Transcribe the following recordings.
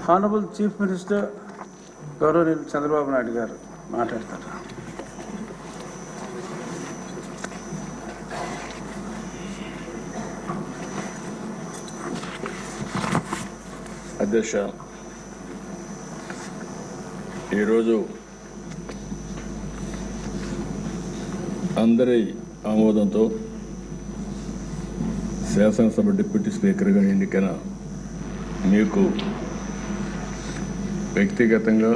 Honourable chief minister గౌరవనీయులు చంద్రబాబు నాయుడు గారు మాట్లాడతారు. అధ్యక్ష, ఈరోజు అందరి ఆమోదంతో శాసనసభ డిప్యూటీ స్పీకర్గా ఎన్నికైన మీకు వ్యక్తిగతంగా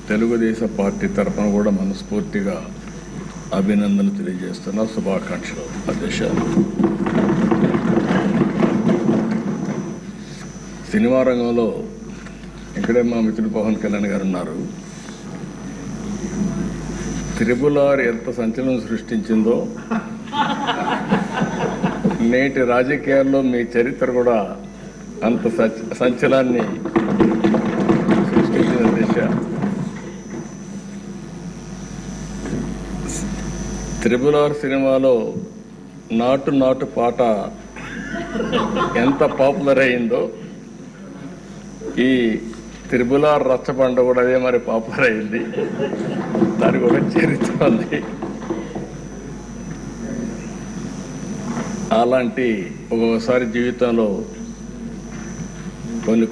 తెలుగుదేశం పార్టీ తరఫున కూడా మనస్ఫూర్తిగా అభినందనలు తెలియజేస్తున్నా. శుభాకాంక్షలు అధ్యక్ష. సినిమా రంగంలో ఇక్కడే మా మిత్రుడు పవన్ కళ్యాణ్ గారు ఉన్నారు. త్రిపుల్ ఎంత సంచలనం సృష్టించిందో నేటి రాజకీయాల్లో మీ చరిత్ర కూడా అంత సంచలనాన్ని సృష్టించిన దిశ. త్రిపుల్ సినిమాలో నాటు నాటు పాట ఎంత పాపులర్ అయిందో ఈ త్రిపుల్ రచ్చబండ కూడా అదే మరి పాపులర్ అయింది. దానికి ఒక చరిత్ర ఉంది. అలాంటి ఒక్కొక్కసారి జీవితంలో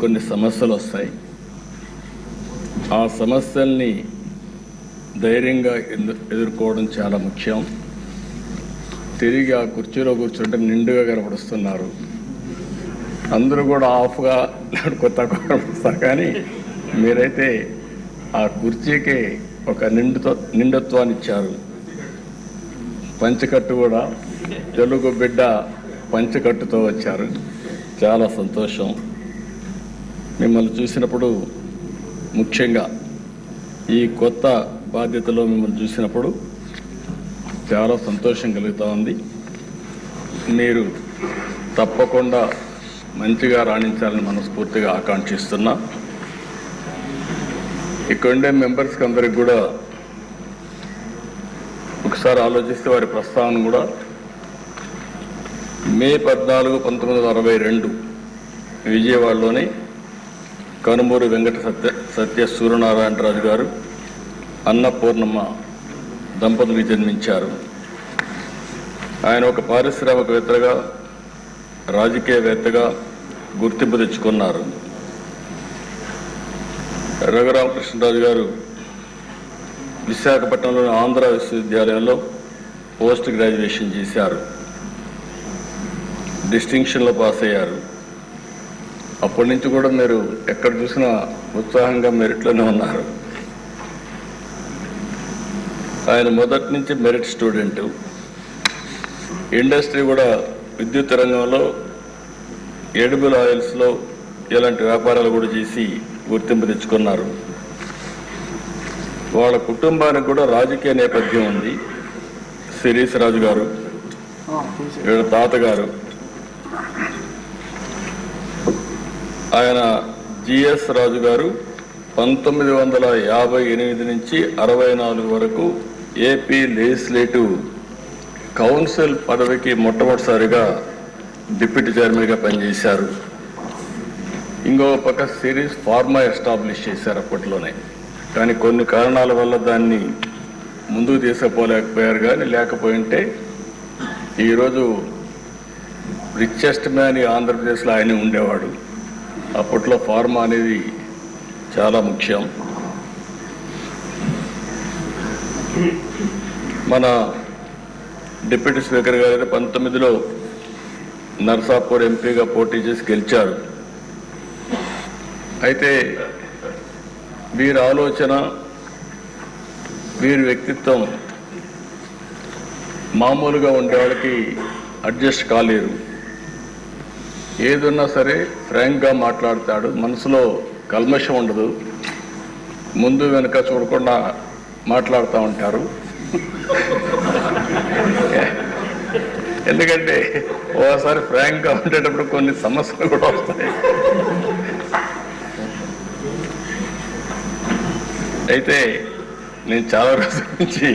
కొన్ని సమస్యలు వస్తాయి. ఆ సమస్యల్ని ధైర్యంగా ఎదుర్కోవడం చాలా ముఖ్యం. తిరిగి ఆ కుర్చీలో కూర్చుంటే నిండుగా కనపడుస్తున్నారు. అందరూ కూడా ఆఫ్గా కొత్త కనపడుస్తారు, కానీ మీరైతే ఆ కుర్చీకి ఒక నిండుత్వాన్ని ఇచ్చారు. పంచకట్టు కూడా తెలుగు బిడ్డ పంచకట్టుతో వచ్చారు. చాలా సంతోషం. మిమ్మల్ని చూసినప్పుడు, ముఖ్యంగా ఈ కొత్త బాధ్యతలో మిమ్మల్ని చూసినప్పుడు చాలా సంతోషం కలుగుతూ ఉంది. మీరు తప్పకుండా మంచిగా రాణించాలని మనస్ఫూర్తిగా ఆకాంక్షిస్తున్నా. ఇక్కడుండే మెంబర్స్కి అందరికి కూడా ఒకసారి ఆలోచిస్తే వారి ప్రస్తావన కూడా మే 14, 1962 విజయవాడలోని కనుమూరి వెంకట సత్య సూర్యనారాయణరాజు గారు, అన్నపూర్ణమ్మ దంపతులకు జన్మించారు. ఆయన ఒక పారిశ్రామికవేత్తగా, రాజకీయవేత్తగా గుర్తింపు తెచ్చుకున్నారు. రఘురామకృష్ణరాజు గారు విశాఖపట్నంలోని ఆంధ్ర విశ్వవిద్యాలయంలో పోస్ట్ గ్రాడ్యుయేషన్ చేశారు. డిస్టింక్షన్లో పాస్ అయ్యారు. అప్పటి నుంచి కూడా మీరు ఎక్కడ చూసినా ఉత్సాహంగా మెరిట్లోనే ఉన్నారు. ఆయన మొదటి నుంచి మెరిట్ స్టూడెంట్. ఇండస్ట్రీ కూడా విద్యుత్ రంగంలో, ఎడిబుల్ ఆయిల్స్లో ఇలాంటి వ్యాపారాలు కూడా చేసి గుర్తింపు తెచ్చుకున్నారు. వాళ్ళ కుటుంబానికి కూడా రాజకీయ నేపథ్యం ఉంది. శిరీష్ రాజు గారు, వీళ్ళ తాతగారు, ఆయన జిఎస్ రాజు గారు 1958 నుంచి 64 వరకు ఏపీ లెజిస్లేటివ్ కౌన్సిల్ పదవికి మొట్టమొదటిసారిగా డిప్యూటీ చైర్మన్గా పనిచేశారు. ఇంకో పక్క సిరీస్ ఫార్మా ఎస్టాబ్లిష్ చేశారు అప్పట్లోనే. కానీ కొన్ని కారణాల వల్ల దాన్ని ముందుకు తీసుకుపోలేకపోయారు. కానీ లేకపోయింటే ఈరోజు రిచెస్ట్ మ్యాన్ ఆంధ్రప్రదేశ్లో ఆయన ఉండేవాడు. అప్పట్లో ఫార్మా అనేది చాలా ముఖ్యం. మన డిప్యూటీ స్పీకర్ గారు 19లో నర్సాపూర్ ఎంపీగా పోటీ చేసి గెలిచారు. అయితే వీరి ఆలోచన, వీరి వ్యక్తిత్వం మామూలుగా ఉండేవాళ్ళకి అడ్జస్ట్ కాలేరు. ఏదున్నా సరే ఫ్రాంక్గా మాట్లాడతాడు. మనసులో కల్మషం ఉండదు. ముందు వెనుక చూడకుండా మాట్లాడుతూ ఉంటారు. ఎందుకంటే ఓసారి ఫ్రాంక్గా ఉండేటప్పుడు కొన్ని సమస్యలు కూడా వస్తాయి. అయితే నేను చాలా రోజుల నుంచి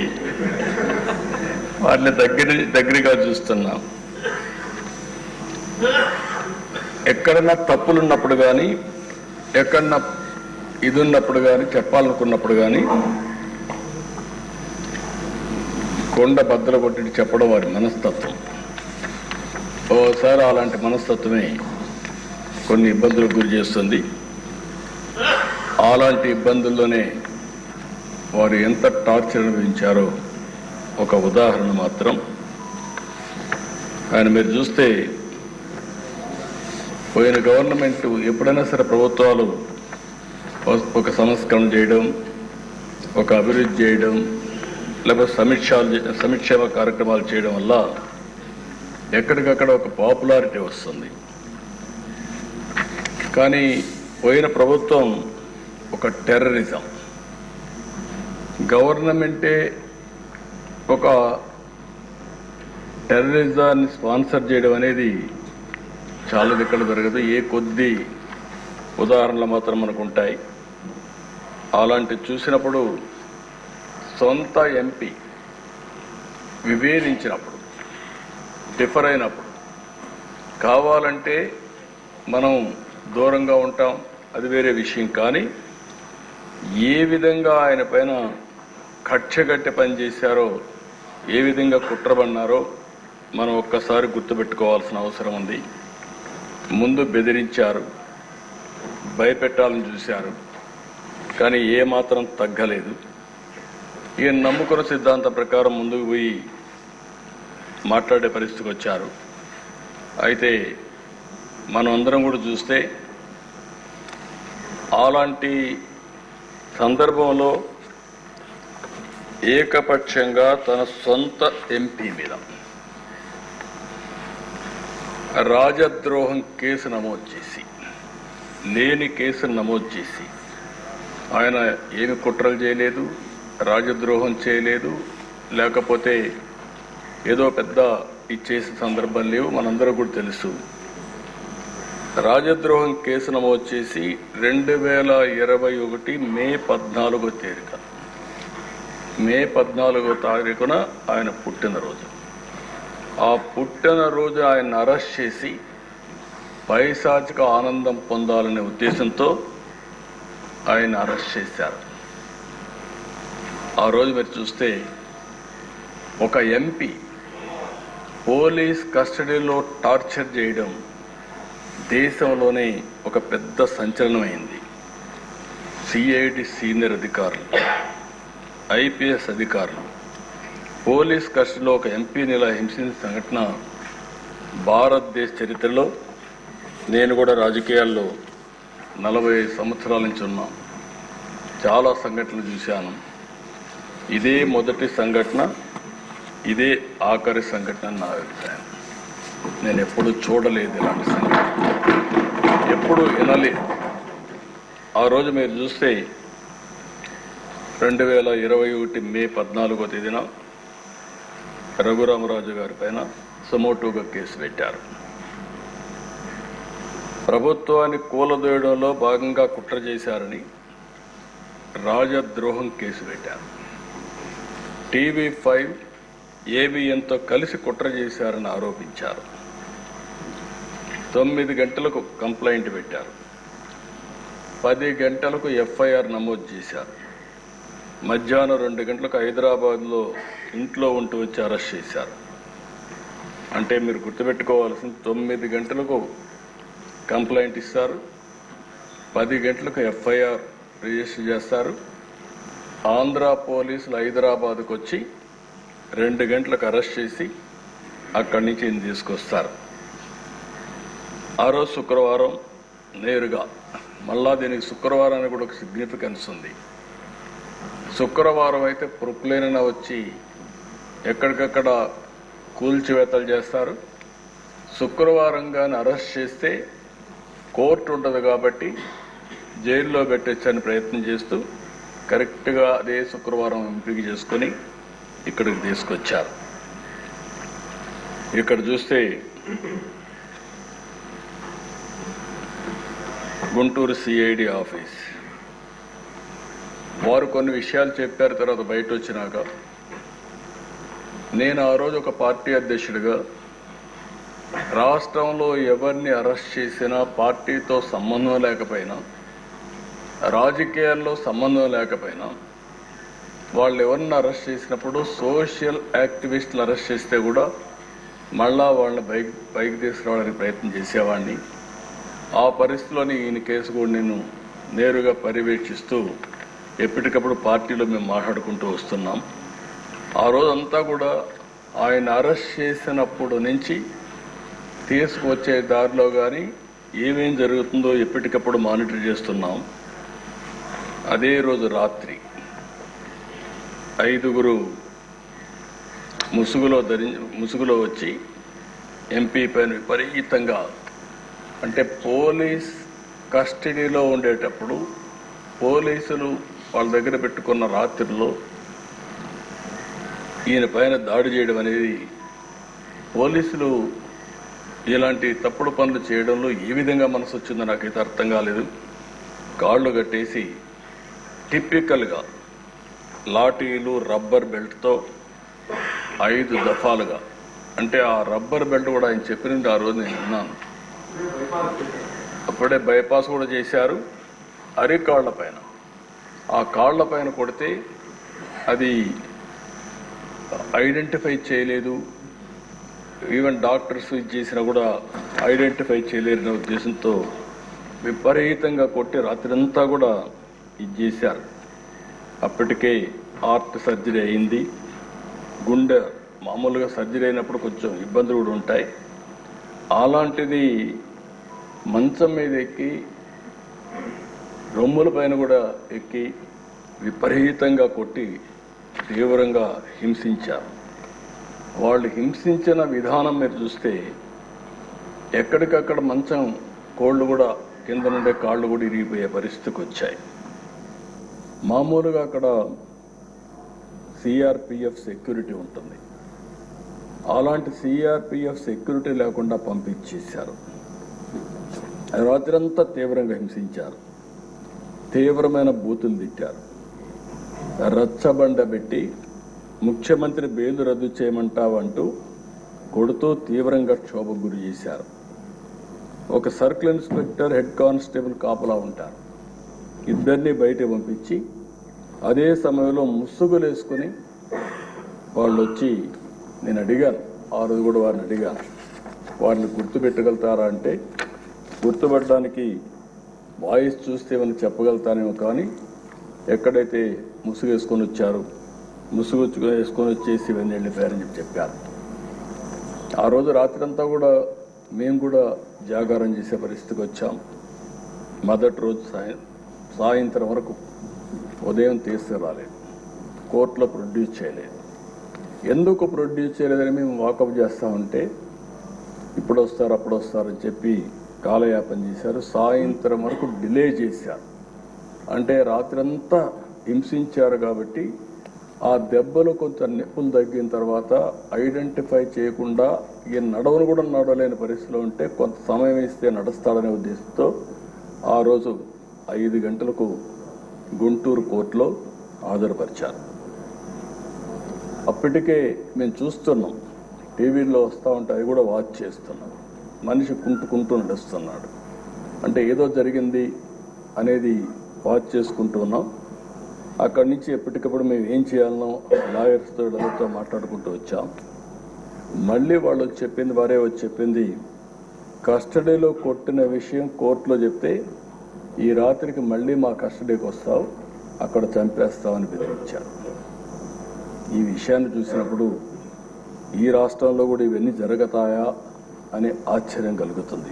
వాటిని దగ్గరగా చూస్తున్నా. ఎక్కడన్నా తప్పులున్నప్పుడు కానీ ఎక్కడన్నా ఇది ఉన్నప్పుడు కానీ చెప్పాలనుకున్నప్పుడు కానీ కొండ బద్దలు కొట్టి చెప్పడం వారి మనస్తత్వం. ఓసారి అలాంటి మనస్తత్వమే కొన్ని ఇబ్బందులకు గురి చేస్తుంది. అలాంటి ఇబ్బందుల్లోనే వారు ఎంత టార్చర్ అనుభవించారో ఒక ఉదాహరణ మాత్రం. ఆయన మీరు చూస్తే పోయిన గవర్నమెంట్ ఎప్పుడైనా సరే ప్రభుత్వాలు ఒక సంస్కరణ చేయడం, ఒక అభివృద్ధి చేయడం, లేకపోతే సంక్షేమ కార్యక్రమాలు చేయడం వల్ల ఎక్కడికక్కడ ఒక పాపులారిటీ వస్తుంది. కానీ పోయిన ప్రభుత్వం ఒక టెర్రరిజం, గవర్నమెంటే ఒక టెర్రరిజాన్ని స్పాన్సర్ చేయడం అనేది చాలా దిక్కలు జరగదు. ఏ కొద్ది ఉదాహరణలు మాత్రం మనకు ఉంటాయి. అలాంటివి చూసినప్పుడు సొంత ఎంపీ విభేదించినప్పుడు, డిఫర్ అయినప్పుడు కావాలంటే మనం దూరంగా ఉంటాం, అది వేరే విషయం. కానీ ఏ విధంగా ఆయన పైన కక్షగట్టి పనిచేశారో, ఏ విధంగా కుట్రబన్నారో మనం ఒక్కసారి గుర్తుపెట్టుకోవాల్సిన అవసరం ఉంది. ముందు బెదిరించారు, భయపెట్టాలని చూశారు, కానీ ఏమాత్రం తగ్గలేదు. ఈయన నమ్ముకున్న సిద్ధాంతం ప్రకారం ముందుకు పోయి మాట్లాడే పరిస్థితికి వచ్చారు. అయితే మనం అందరం కూడా చూస్తే అలాంటి సందర్భంలో ఏకపక్షంగా తన సొంత ఎంపీ మీద రాజద్రోహం కేసు నమోదు చేసి, లేని కేసును నమోదు చేసి, ఆయన ఏమి కుట్రలు చేయలేదు, రాజద్రోహం చేయలేదు, లేకపోతే ఏదో పెద్ద ఇచ్చేసిన సందర్భం లేవు, మనందరూ కూడా తెలుసు. రాజద్రోహం కేసు నమోదు చేసి 2021 మే 14వ తేదీన, మే 14వ తారీఖున ఆయన పుట్టినరోజు. ఆ పుట్టినరోజు ఆయన అరెస్ట్ చేసి పైశాచిక ఆనందం పొందాలనే ఉద్దేశంతో ఆయన అరెస్ట్ చేశారు. ఆ రోజు మీరు చూస్తే ఒక ఎంపీ పోలీస్ కస్టడీలో టార్చర్ చేయడం దేశంలోనే ఒక పెద్ద సంచలనమైంది. సిఐడి సీనియర్ అధికారులు, ఐపీఎస్ అధికారులు పోలీస్ కస్టడీలో ఒక ఎంపీని ఇలా హింసించిన సంఘటన భారతదేశ చరిత్రలో, నేను కూడా రాజకీయాల్లో 40 సంవత్సరాల నుంచి ఉన్నా, చాలా సంఘటనలు చూశాను. ఇదే మొదటి సంఘటన, ఇదే ఆఖరి సంఘటన నా అభిప్రాయం. నేను ఎప్పుడు చూడలేదు ఇలాంటి సంఘటన, ఎప్పుడు వినలేదు. ఆ రోజు మీరు చూస్తే 2021 మే 14వ తేదీన రఘురామరాజు గారి పైన సమోటోగా కేసు పెట్టారు. ప్రభుత్వాన్ని కూలదోయడంలో భాగంగా కుట్ర చేశారని రాజద్రోహం కేసు పెట్టారు. TV5 ABNతో కలిసి కుట్ర చేశారని ఆరోపించారు. 9 గంటలకు కంప్లైంట్ పెట్టారు, 10 గంటలకు FIR నమోదు చేశారు. మధ్యాహ్నం 2 గంటలకు హైదరాబాద్లో ఇంట్లో ఉంటూ వచ్చి అరెస్ట్ చేశారు. అంటే మీరు గుర్తుపెట్టుకోవాల్సింది, 9 గంటలకు కంప్లైంట్ ఇస్తారు, 10 గంటలకు FIR రిజిస్టర్ చేస్తారు. ఆంధ్ర పోలీసులు హైదరాబాద్కు వచ్చి 2 గంటలకు అరెస్ట్ చేసి అక్కడి నుంచి ఈయన తీసుకొస్తారు. ఆ రోజు శుక్రవారం నేరుగా, మళ్ళా దీనికి శుక్రవారానికి కూడా ఒక సిగ్నిఫికెన్స్ ఉంది. శుక్రవారం అయితే ప్రొక్లేన వచ్చి ఎక్కడికక్కడ కూల్చివేతలు చేస్తారు. శుక్రవారం కానీ అరెస్ట్ చేస్తే కోర్టు ఉంటుంది కాబట్టి జైల్లో పెట్టొచ్చని ప్రయత్నం చేస్తూ కరెక్ట్గా అదే శుక్రవారం ఎంపిక చేసుకొని ఇక్కడికి తీసుకొచ్చారు. ఇక్కడ చూస్తే గుంటూరు సిఐడి ఆఫీస్ వారు కొన్ని విషయాలు చెప్పారు. తర్వాత బయట వచ్చినాక నేను ఆ రోజు ఒక పార్టీ అధ్యక్షుడిగా రాష్ట్రంలో ఎవరిని అరెస్ట్ చేసినా పార్టీతో సంబంధం లేకపోయినా రాజకీయాల్లో సంబంధం లేకపోయినా వాళ్ళు ఎవరిని అరెస్ట్ చేసినప్పుడు సోషల్ యాక్టివిస్టులు అరెస్ట్ చేస్తే కూడా మళ్ళా వాళ్ళని పైకి తీసుకురావడానికి ప్రయత్నం చేసేవాడిని. ఆ పరిస్థితిలోని ఈయన కేసు కూడా నేను నేరుగా పర్యవేక్షిస్తూ ఎప్పటికప్పుడు పార్టీలో మేము మాట్లాడుకుంటూ వస్తున్నాం. ఆ రోజంతా కూడా ఆయన అరెస్ట్ చేసినప్పుడు నుంచి తీసుకువచ్చే దారిలో కానీ ఏమేం జరుగుతుందో ఎప్పటికప్పుడు మానిటర్ చేస్తున్నాం. అదే రోజు రాత్రి 5 ముసుగులో వచ్చి ఎంపీ పైన విపరీతంగా, అంటే పోలీస్ కస్టడీలో ఉండేటప్పుడు పోలీసులు వాళ్ళ దగ్గర పెట్టుకున్న రాత్రిలో ఈయన పైన దాడి చేయడం అనేది, పోలీసులు ఇలాంటి తప్పుడు పనులు చేయడంలో ఏ విధంగా మనసు వచ్చిందో నాకైతే అర్థం కాలేదు. కాళ్ళు కట్టేసి టిపికల్గా లాఠీలు రబ్బర్ బెల్ట్తో 5 దఫాలుగా, అంటే ఆ రబ్బర్ బెల్ట్ కూడా ఆయన చెప్పినట్టు ఆ రోజు నేను విన్నాను. అప్పుడే బైపాస్ కూడా చేశారు. అరికాళ్ల పైన, ఆ కాళ్ల పైన కొడితే అది ఐడెంటిఫై చేయలేదు, ఈవెన్ డాక్టర్స్ చేసినా కూడా ఐడెంటిఫై చేయలేరనే ఉద్దేశంతో విపరీతంగా కొట్టి రాత్రంతా కూడా ఇది చేశారు. అప్పటికే హార్ట్ సర్జరీ అయింది. గుండె మామూలుగా సర్జరీ అయినప్పుడు కొంచెం ఇబ్బందులు కూడా ఉంటాయి. అలాంటిది మంచం మీద ఎక్కి రొమ్ముల పైన కూడా ఎక్కి విపరీతంగా కొట్టి తీవ్రంగా హింసించారు. వాళ్ళు హింసించిన విధానం మీరు చూస్తే ఎక్కడికక్కడ మంచం కోళ్ళు కూడా కింద నుండే కాళ్ళు కూడా ఇరిగిపోయే పరిస్థితికి వచ్చాయి. మామూలుగా అక్కడ సిఆర్పిఎఫ్ సెక్యూరిటీ ఉంటుంది. అలాంటి సిఆర్పిఎఫ్ సెక్యూరిటీ లేకుండా పంపించేశారు. రాత్రంతా తీవ్రంగా హింసించారు. తీవ్రమైన బూతులు తిట్టారు. రచ్చబండ పెట్టి ముఖ్యమంత్రి బెయిల్ రద్దు చేయమంటావంటూ కొడుతూ తీవ్రంగా క్షోభకు గురి చేశారు. ఒక సర్కిల్ ఇన్స్పెక్టర్, హెడ్ కానిస్టేబుల్ కాపలా ఉంటారు. ఇద్దరిని బయట పంపించి అదే సమయంలో ముసుగులు వేసుకుని వాళ్ళు వచ్చి, నేను అడిగాను ఆ రోజు కూడా వారిని అడిగాను, వారిని గుర్తుపెట్టగలుగుతారా అంటే గుర్తుపట్టడానికి వాయిస్ చూస్తే ఏమైనా చెప్పగలుగుతానేమో, కానీ ఎక్కడైతే ముసుగు వేసుకొని వచ్చారు, ముసుగు వేసుకొని వచ్చేసి ఇవన్నీ వెళ్ళిపోయారని చెప్పారు. ఆ రోజు రాత్రంతా కూడా మేము కూడా జాగారం చేసే పరిస్థితికి వచ్చాం. మొదటి రోజు సాయంత్రం వరకు ఉదయం తీసుకురాలేదు, కోర్టులో ప్రొడ్యూస్ చేయలేదు. ఎందుకు ప్రొడ్యూస్ చేయలేదని మేము వాకప్ చేస్తామంటే ఇప్పుడు వస్తారు అప్పుడు వస్తారని చెప్పి కాలయాపన చేశారు. సాయంత్రం వరకు డిలే చేశారు. అంటే రాత్రంతా హింసించారు కాబట్టి ఆ దెబ్బలు కొంచెం నొప్పులు తగ్గిన తర్వాత ఐడెంటిఫై చేయకుండా ఈ నడవను కూడా నడవలేని పరిస్థితిలో ఉంటే కొంత సమయం ఇస్తే నడుస్తాడనే ఉద్దేశంతో ఆ రోజు 5 గంటలకు గుంటూరు కోర్టులో హాజరుపరిచారు. అప్పటికే మేము చూస్తున్నాం, టీవీలో వస్తూ ఉంటే అవి కూడా వాచ్ చేస్తున్నాం. మనిషి కుంటుకుంటూ నడుస్తున్నాడు, అంటే ఏదో జరిగింది అనేది వాచ్ చేసుకుంటూ ఉన్నాం. అక్కడి నుంచి ఎప్పటికప్పుడు మేము ఏం చేయాలనో లాయర్స్తో అందరితో మాట్లాడుకుంటూ వచ్చాం. మళ్ళీ వాళ్ళు చెప్పింది, వారే వచ్చి చెప్పింది, కస్టడీలో కొట్టిన విషయం కోర్టులో చెప్తే ఈ రాత్రికి మళ్ళీ మా కస్టడీకి వస్తావు, అక్కడ చంపేస్తామని బెదిరించారు. ఈ విషయాన్ని చూసినప్పుడు ఈ రాష్ట్రంలో కూడా ఇవన్నీ జరుగుతాయా అనే ఆశ్చర్యం కలుగుతుంది.